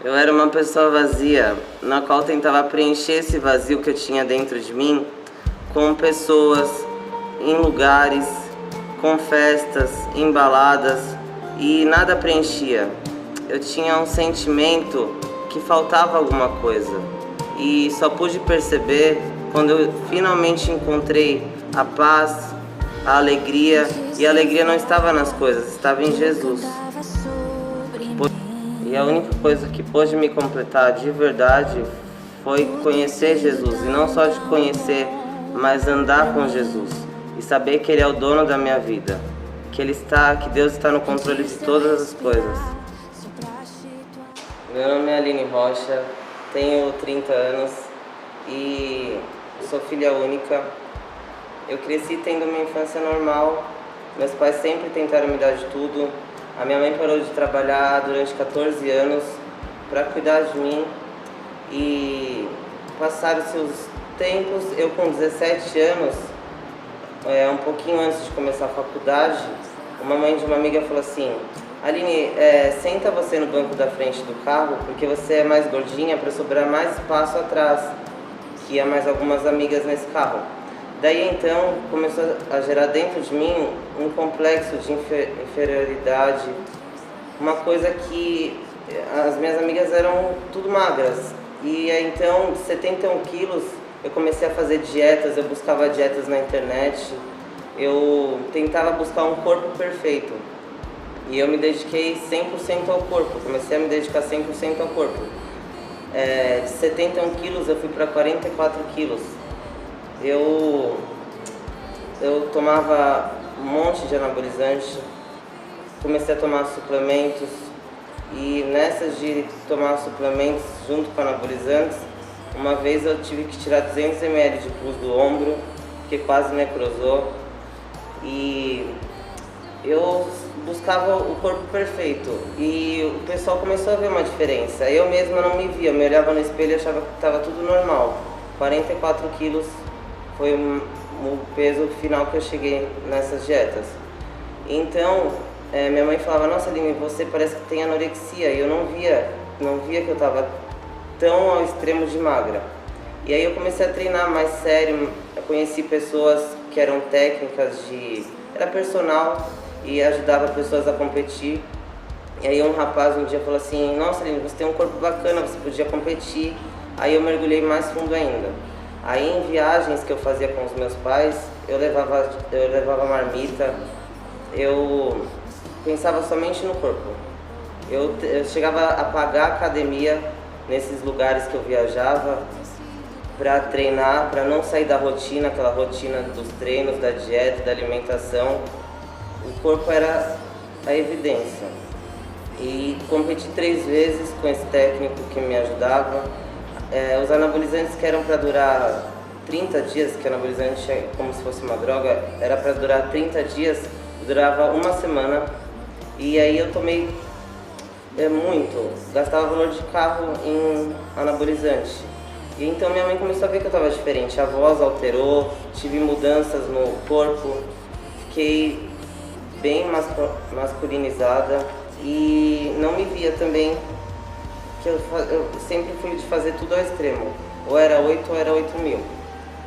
Eu era uma pessoa vazia, na qual tentava preencher esse vazio que eu tinha dentro de mim com pessoas, em lugares, com festas, em baladas, e nada preenchia. Eu tinha um sentimento que faltava alguma coisa, e só pude perceber quando eu finalmente encontrei a paz, a alegria, e a alegria não estava nas coisas, estava em Jesus. E a única coisa que pôde me completar de verdade foi conhecer Jesus. E não só de conhecer, mas andar com Jesus. E saber que Ele é o dono da minha vida. Que Deus está no controle de todas as coisas. Meu nome é Aline Rocha, tenho 30 anos e sou filha única. Eu cresci tendo uma infância normal. Meus pais sempre tentaram me dar de tudo. A minha mãe parou de trabalhar durante 14 anos para cuidar de mim e passaram-se os tempos. Eu com 17 anos, um pouquinho antes de começar a faculdade, uma mãe de uma amiga falou assim: Aline, senta você no banco da frente do carro porque você é mais gordinha para sobrar mais espaço atrás, que ia mais algumas amigas nesse carro. Daí então começou a gerar dentro de mim um complexo de inferioridade, uma coisa que as minhas amigas eram tudo magras. E aí, então, de 71 quilos, eu comecei a fazer dietas, eu buscava dietas na internet, eu tentava buscar um corpo perfeito. E eu me dediquei 100% ao corpo, comecei a me dedicar 100% ao corpo. De 71 quilos eu fui para 44 quilos. Eu tomava um monte de anabolizante, comecei a tomar suplementos e nessas de tomar suplementos junto com anabolizantes, uma vez eu tive que tirar 200 ml de pus do ombro, que quase necrosou, e eu buscava o corpo perfeito e o pessoal começou a ver uma diferença. Eu mesma não me via, eu me olhava no espelho e achava que estava tudo normal. 44 quilos foi o peso final que eu cheguei nessas dietas. Então, minha mãe falava: nossa, Aline, você parece que tem anorexia. E eu não via que eu estava tão ao extremo de magra. E aí eu comecei a treinar mais sério. Eu conheci pessoas que eram técnicas era personal e ajudava pessoas a competir. E aí um rapaz um dia falou assim: nossa, Aline, você tem um corpo bacana, você podia competir. Aí eu mergulhei mais fundo ainda. Aí em viagens que eu fazia com os meus pais, eu levava marmita, eu pensava somente no corpo. Eu chegava a pagar academia nesses lugares que eu viajava para treinar, para não sair da rotina, aquela rotina dos treinos, da dieta, da alimentação. O corpo era a evidência. E competi 3 vezes com esse técnico que me ajudava. Os anabolizantes que eram para durar 30 dias, que anabolizante é como se fosse uma droga, era para durar 30 dias, durava uma semana. E aí eu tomei muito, gastava valor de carro em anabolizante. E então minha mãe começou a ver que eu estava diferente, a voz alterou, tive mudanças no corpo, fiquei bem masculinizada e não me via também, que eu sempre fui de fazer tudo ao extremo, ou era 8 ou era 8.000.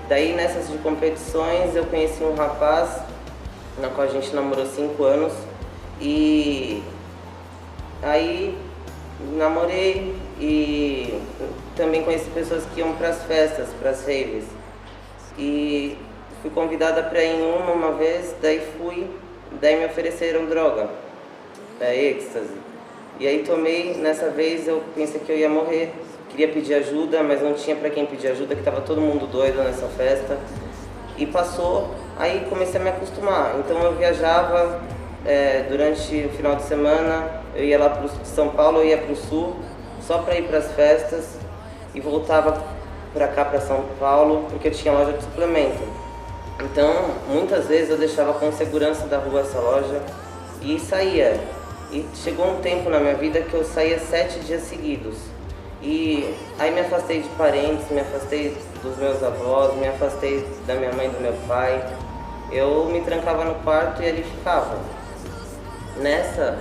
Daí nessas de competições eu conheci um rapaz, na qual a gente namorou 5 anos, e aí namorei e também conheci pessoas que iam para as festas, para as raves. E fui convidada para ir em uma vez, daí me ofereceram droga, êxtase. E aí tomei, nessa vez eu pensei que eu ia morrer, queria pedir ajuda, mas não tinha para quem pedir ajuda, que estava todo mundo doido nessa festa. E passou, aí comecei a me acostumar. Então eu viajava durante o final de semana, eu ia lá para São Paulo, eu ia para o Sul, só para ir para as festas, e voltava para cá, para São Paulo, porque eu tinha loja de suplemento. Então, muitas vezes eu deixava com segurança da rua essa loja e saía. E chegou um tempo na minha vida que eu saía 7 dias seguidos. E aí me afastei de parentes, me afastei dos meus avós, me afastei da minha mãe e do meu pai. Eu me trancava no quarto e ali ficava. Nessa,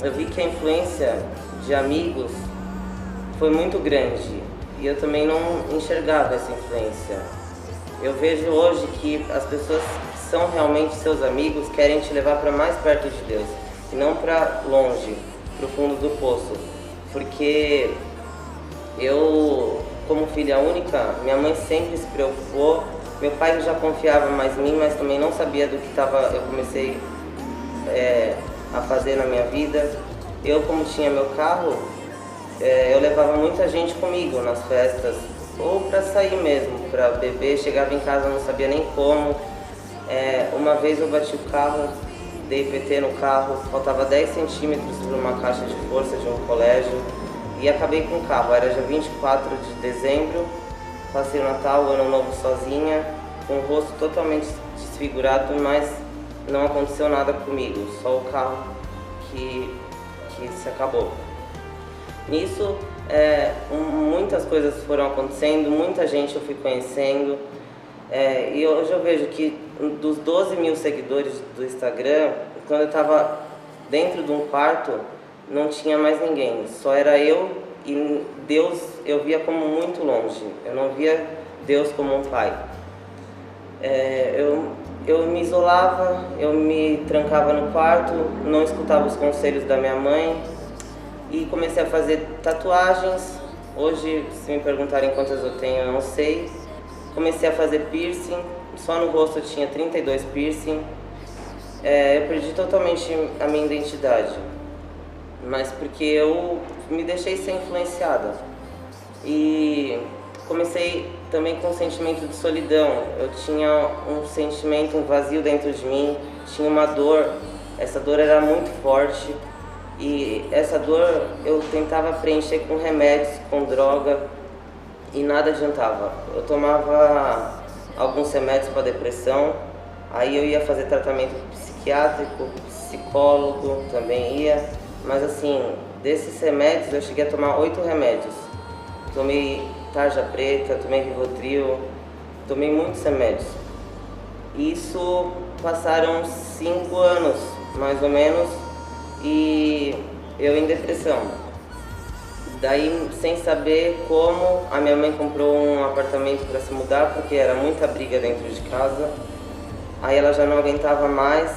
eu vi que a influência de amigos foi muito grande e eu também não enxergava essa influência. Eu vejo hoje que as pessoas que são realmente seus amigos querem te levar para mais perto de Deus e não para longe, para o fundo do poço. Porque eu, como filha única, minha mãe sempre se preocupou. Meu pai já confiava mais em mim, mas também não sabia do que eu comecei a fazer na minha vida. Eu, como tinha meu carro, eu levava muita gente comigo nas festas, ou para sair mesmo, para beber. Chegava em casa, não sabia nem como. Uma vez eu bati o carro, dei PT no carro, faltava 10 centímetros para uma caixa de força de um colégio e acabei com o carro. Era dia 24 de dezembro, passei o Natal, o Ano Novo sozinha, com o rosto totalmente desfigurado, mas não aconteceu nada comigo, só o carro que se acabou. Nisso, muitas coisas foram acontecendo, muita gente eu fui conhecendo, e hoje eu vejo que dos 12 mil seguidores do Instagram, quando eu estava dentro de um quarto, não tinha mais ninguém, só era eu e Deus eu via como muito longe, eu não via Deus como um pai. Eu me isolava, eu me trancava no quarto, não escutava os conselhos da minha mãe e comecei a fazer tatuagens. Hoje, se me perguntarem quantas eu tenho, eu não sei. Comecei a fazer piercing, só no rosto eu tinha 32 piercing. Eu perdi totalmente a minha identidade, mas porque eu me deixei ser influenciada. E comecei também com um sentimento de solidão. Eu tinha um sentimento, um vazio dentro de mim, tinha uma dor. Essa dor era muito forte e essa dor eu tentava preencher com remédios, com droga e nada adiantava. Eu tomava alguns remédios para depressão, aí eu ia fazer tratamento psiquiátrico, psicólogo também ia, mas assim, desses remédios eu cheguei a tomar 8 remédios. Tomei tarja preta, tomei Rivotril, tomei muitos remédios. Isso passaram 5 anos, mais ou menos, e eu em depressão. Daí, sem saber como, a minha mãe comprou um apartamento para se mudar, porque era muita briga dentro de casa. Aí ela já não aguentava mais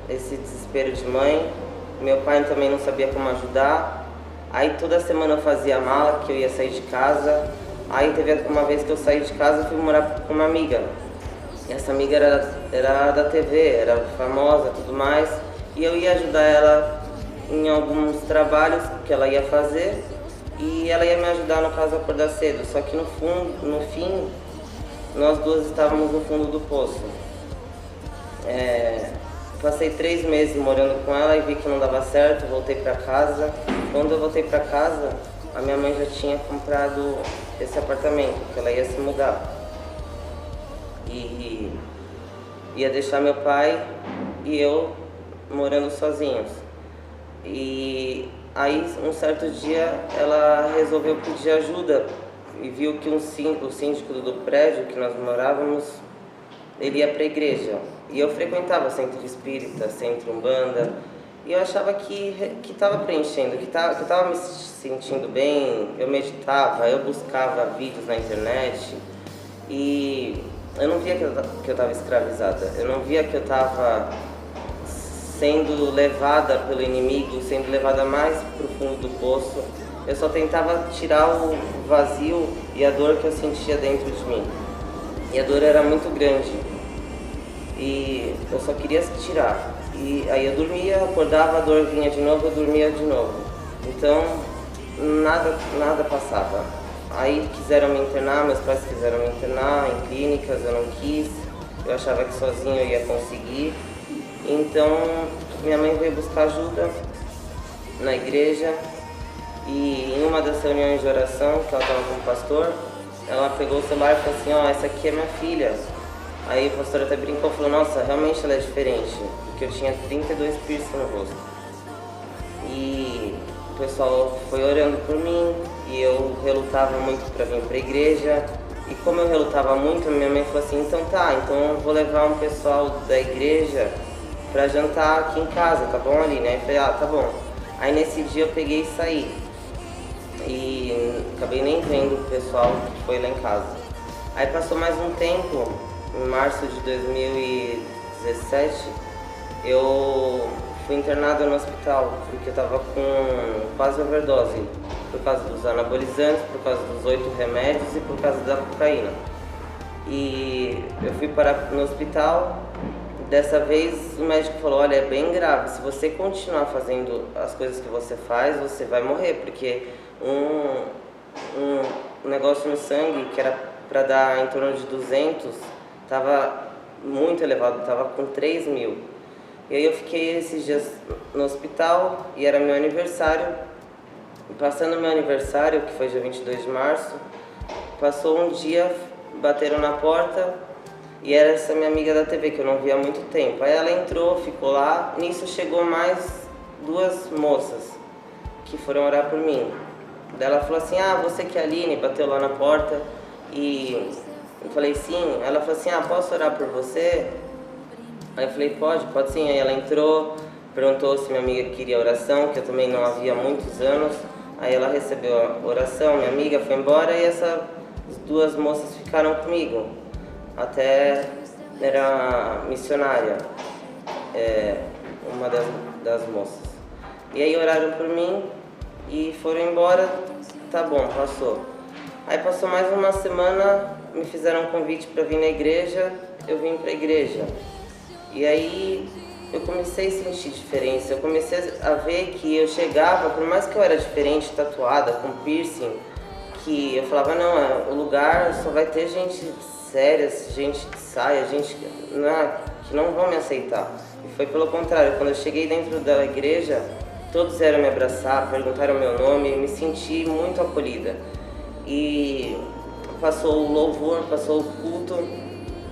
esse desespero de mãe. Meu pai também não sabia como ajudar. Aí toda semana eu fazia mala, que eu ia sair de casa. Aí teve uma vez que eu saí de casa e fui morar com uma amiga. E essa amiga era da TV, era famosa e tudo mais. E eu ia ajudar ela em alguns trabalhos que ela ia fazer. E ela ia me ajudar, no caso, a acordar cedo. Só que no fim, nós duas estávamos no fundo do poço. Passei 3 meses morando com ela e vi que não dava certo, voltei para casa. Quando eu voltei para casa, a minha mãe já tinha comprado esse apartamento, que ela ia se mudar. E ia deixar meu pai e eu morando sozinhos. E aí, um certo dia, ela resolveu pedir ajuda e viu que o síndico do prédio que nós morávamos, ele ia para a igreja. E eu frequentava centro espírita, centro umbanda, e eu achava que estava preenchendo, que estava me sentindo bem. Eu meditava, eu buscava vídeos na internet e eu não via que eu estava escravizada, eu não via que eu estava sendo levada pelo inimigo, sendo levada mais para o fundo do poço. Eu só tentava tirar o vazio e a dor que eu sentia dentro de mim. E a dor era muito grande. E eu só queria tirar. E aí eu dormia, acordava, a dor vinha de novo, eu dormia de novo. Então, nada passava. Aí quiseram me internar, meus pais quiseram me internar em clínicas, eu não quis. Eu achava que sozinho eu ia conseguir. Então, minha mãe veio buscar ajuda na igreja e em uma das reuniões de oração, que ela estava com o pastor, ela pegou o celular e falou assim: ó, essa aqui é minha filha. Aí o pastor até brincou e falou: nossa, realmente ela é diferente, porque eu tinha 32 piercing no rosto. E o pessoal foi orando por mim e eu relutava muito para vir para a igreja. E como eu relutava muito, minha mãe falou assim: então eu vou levar um pessoal da igreja para jantar aqui em casa, tá bom, Aline? Aí eu falei: ah, tá bom. Aí nesse dia eu peguei e saí. e acabei nem vendo o pessoal que foi lá em casa. Aí passou mais um tempo, em março de 2017, eu fui internado no hospital, porque eu estava com quase overdose, por causa dos anabolizantes, por causa dos 8 remédios e por causa da cocaína. E eu fui parar no hospital. Dessa vez o médico falou, olha, é bem grave, se você continuar fazendo as coisas que você faz, você vai morrer, porque um negócio no sangue que era para dar em torno de 200, estava muito elevado, estava com 3.000. E aí eu fiquei esses dias no hospital e era meu aniversário. Passando meu aniversário, que foi dia 22 de março, passou um dia, bateram na porta e era essa minha amiga da TV que eu não via há muito tempo. Aí ela entrou, ficou lá, nisso chegou mais 2 moças que foram orar por mim. Daí ela falou assim, você que é a Aline, bateu lá na porta e eu falei sim. Ela falou assim, posso orar por você? Aí eu falei, pode sim. Aí ela entrou, perguntou se minha amiga queria oração, que eu também não havia há muitos anos. Aí ela recebeu a oração, minha amiga foi embora e essas 2 moças ficaram comigo. Até era missionária, uma das moças. E aí oraram por mim e foram embora, tá bom, passou. Aí passou mais uma semana, me fizeram um convite para vir na igreja, eu vim para a igreja. E aí eu comecei a sentir diferença, eu comecei a ver que eu chegava, por mais que eu era diferente, tatuada, com piercing, que eu falava, não, o lugar só vai ter gente séria, gente que saia, gente que não vão me aceitar. E foi pelo contrário, quando eu cheguei dentro da igreja, todos vieram me abraçar, perguntaram meu nome, me senti muito acolhida. E passou o louvor, passou o culto.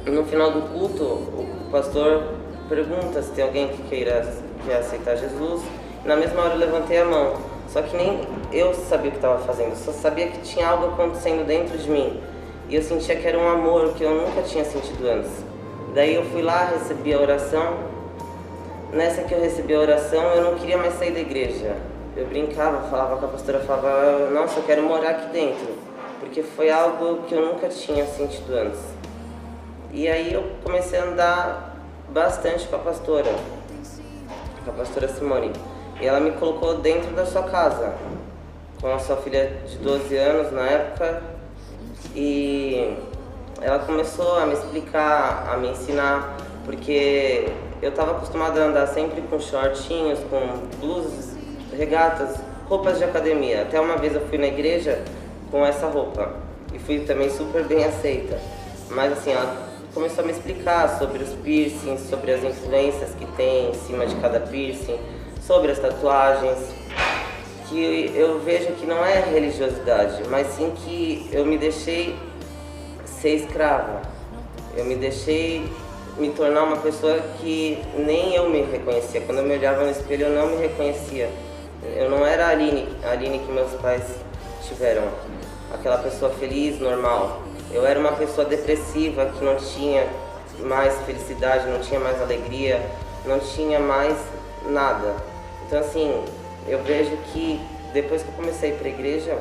No final do culto, o pastor pergunta se tem alguém que quer aceitar Jesus. Na mesma hora eu levantei a mão, só que nem eu sabia o que estava fazendo, só sabia que tinha algo acontecendo dentro de mim. E eu sentia que era um amor que eu nunca tinha sentido antes. Daí eu fui lá, recebi a oração. Nessa que eu recebi a oração, eu não queria mais sair da igreja. Eu brincava, falava com a pastora, falava, nossa, eu quero morar aqui dentro. Porque foi algo que eu nunca tinha sentido antes. E aí eu comecei a andar bastante com a pastora Simone. E ela me colocou dentro da sua casa, com a sua filha de 12 anos na época. E ela começou a me explicar, a me ensinar, porque eu estava acostumada a andar sempre com shortinhos, com blusas, regatas, roupas de academia. Até uma vez eu fui na igreja com essa roupa e fui também super bem aceita. Mas assim, ela começou a me explicar sobre os piercings, sobre as influências que tem em cima de cada piercing, sobre as tatuagens, que eu vejo que não é religiosidade, mas sim que eu me deixei ser escrava. Eu me deixei me tornar uma pessoa que nem eu me reconhecia. Quando eu me olhava no espelho, eu não me reconhecia. Eu não era a Aline que meus pais tiveram, aquela pessoa feliz, normal. Eu era uma pessoa depressiva, que não tinha mais felicidade, não tinha mais alegria, não tinha mais nada. Então assim, eu vejo que depois que eu comecei a ir para a igreja,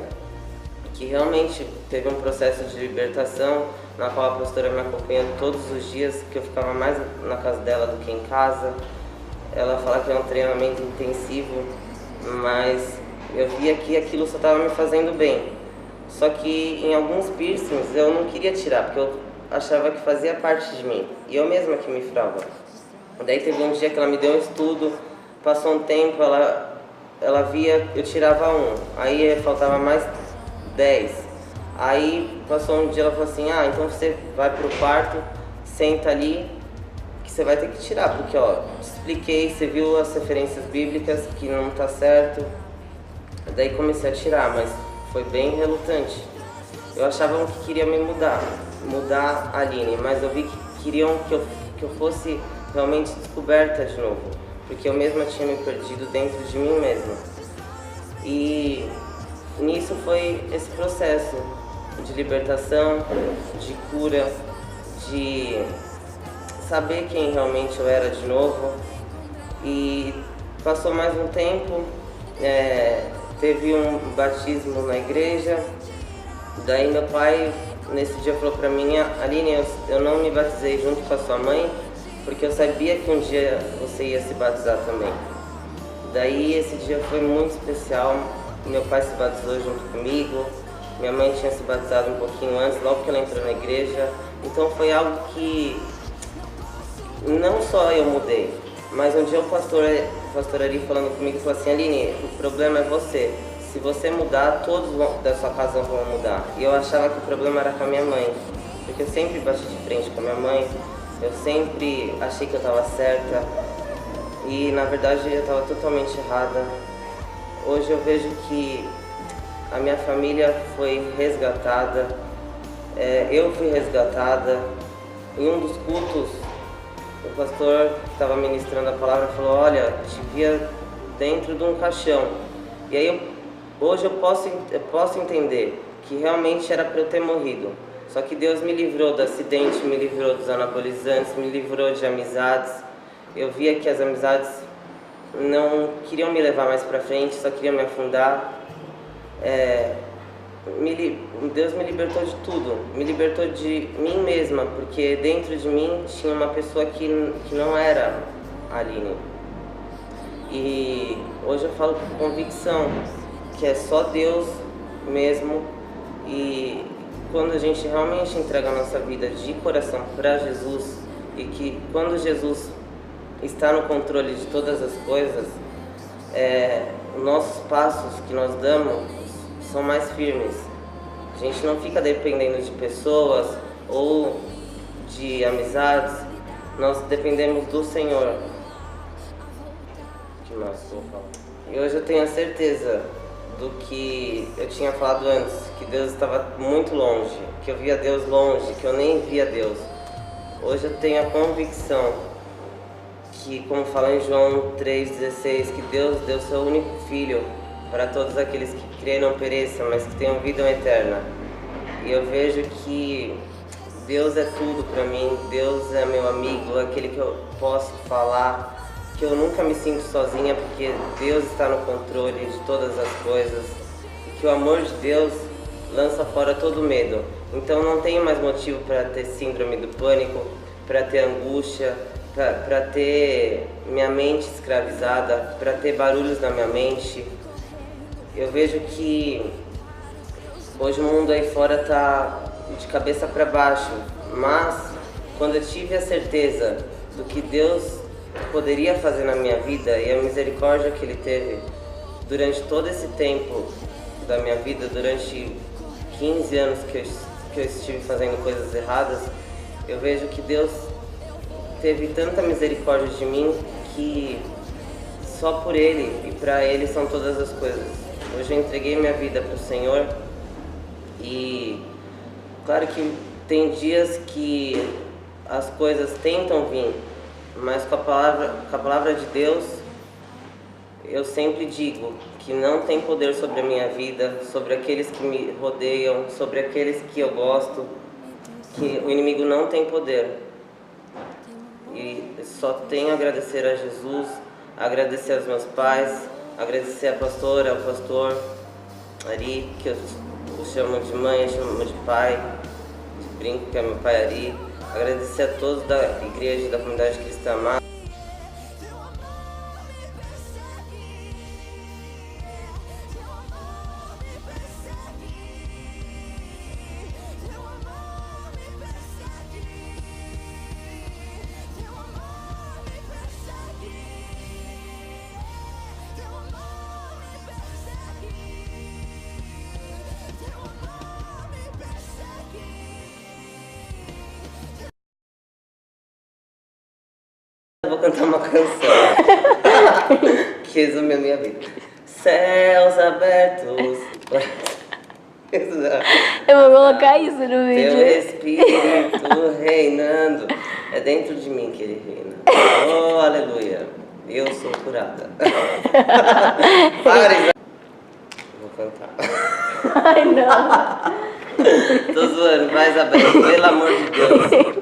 que realmente teve um processo de libertação, na qual a pastora me acompanhou todos os dias, que eu ficava mais na casa dela do que em casa. Ela fala que é um treinamento intensivo, mas eu via que aquilo só estava me fazendo bem. Só que em alguns piercings eu não queria tirar, porque eu achava que fazia parte de mim, e eu mesma que me frava. Daí teve um dia que ela me deu um estudo, passou um tempo, ela via, eu tirava um, aí faltava mais 10. Aí passou um dia, ela falou assim, então você vai pro quarto, senta ali, que você vai ter que tirar, porque te expliquei, você viu as referências bíblicas que não tá certo. Daí comecei a tirar, mas foi bem relutante. Eu achava que queria me mudar a Aline, mas eu vi que queriam que eu fosse realmente descoberta de novo, porque eu mesma tinha me perdido dentro de mim mesma. E nisso foi esse processo de libertação, de cura, de saber quem realmente eu era de novo. E passou mais um tempo, teve um batismo na igreja. Daí meu pai, nesse dia, falou pra mim: Aline, eu não me batizei junto com a sua mãe, porque eu sabia que um dia você ia se batizar também. Daí esse dia foi muito especial. Meu pai se batizou junto comigo, minha mãe tinha se batizado um pouquinho antes, logo que ela entrou na igreja. Então foi algo que não só eu mudei, mas um dia o pastor Ari falando comigo falou assim: Aline, o problema é você. Se você mudar, todos da sua casa vão mudar. E eu achava que o problema era com a minha mãe, porque eu sempre bati de frente com a minha mãe, eu sempre achei que eu estava certa e na verdade eu estava totalmente errada. Hoje eu vejo que a minha família foi resgatada, eu fui resgatada. Em um dos cultos, o pastor que estava ministrando a palavra falou: olha, te via dentro de um caixão. E aí hoje eu posso entender que realmente era para eu ter morrido. Só que Deus me livrou do acidente, me livrou dos anabolizantes, me livrou de amizades. Eu via que as amizades não queriam me levar mais para frente, só queriam me afundar. Deus me libertou de tudo, me libertou de mim mesma, porque dentro de mim tinha uma pessoa que não era a Aline. E hoje eu falo com convicção que é só Deus mesmo, e quando a gente realmente entrega a nossa vida de coração para Jesus, e que quando Jesus está no controle de todas as coisas, os nossos passos que nós damos são mais firmes. A gente não fica dependendo de pessoas ou de amizades, nós dependemos do Senhor. O que mais eu vou falar? E hoje eu tenho a certeza do que eu tinha falado antes, que Deus estava muito longe, que eu via Deus longe, que eu nem via Deus. Hoje eu tenho a convicção que, como fala em João 3,16, que Deus deu seu único Filho para todos aqueles que creem não pereçam, mas que tenham vida eterna. E eu vejo que Deus é tudo para mim, Deus é meu amigo, aquele que eu posso falar, que eu nunca me sinto sozinha, porque Deus está no controle de todas as coisas, e que o amor de Deus lança fora todo medo. Então não tenho mais motivo para ter síndrome do pânico, para ter angústia, para ter minha mente escravizada, para ter barulhos na minha mente. Eu vejo que hoje o mundo aí fora está de cabeça para baixo, mas quando eu tive a certeza do que Deus poderia fazer na minha vida e a misericórdia que Ele teve durante todo esse tempo da minha vida, durante 15 anos que eu estive fazendo coisas erradas, eu vejo que Deus teve tanta misericórdia de mim que só por Ele e para Ele são todas as coisas. Hoje eu entreguei minha vida para o Senhor e claro que tem dias que as coisas tentam vir, mas com a palavra de Deus, eu sempre digo que não tem poder sobre a minha vida, sobre aqueles que me rodeiam, sobre aqueles que eu gosto, que o inimigo não tem poder. E só tenho a agradecer a Jesus, agradecer aos meus pais, agradecer a pastora, ao pastor Ari, que eu chamo de mãe, eu chamo de pai, brinco que é meu pai Ari. Agradecer a todos da igreja e da comunidade cristã amada. Eu vou cantar uma canção que resume a minha vida. Céus abertos. Eu vou colocar isso no vídeo. Teu Espírito reinando. É dentro de mim que Ele reina. Oh, aleluia. Eu sou curada. Pare. Vou cantar. Ai, não. Tô zoando, vai, Isabel. Pelo amor de Deus.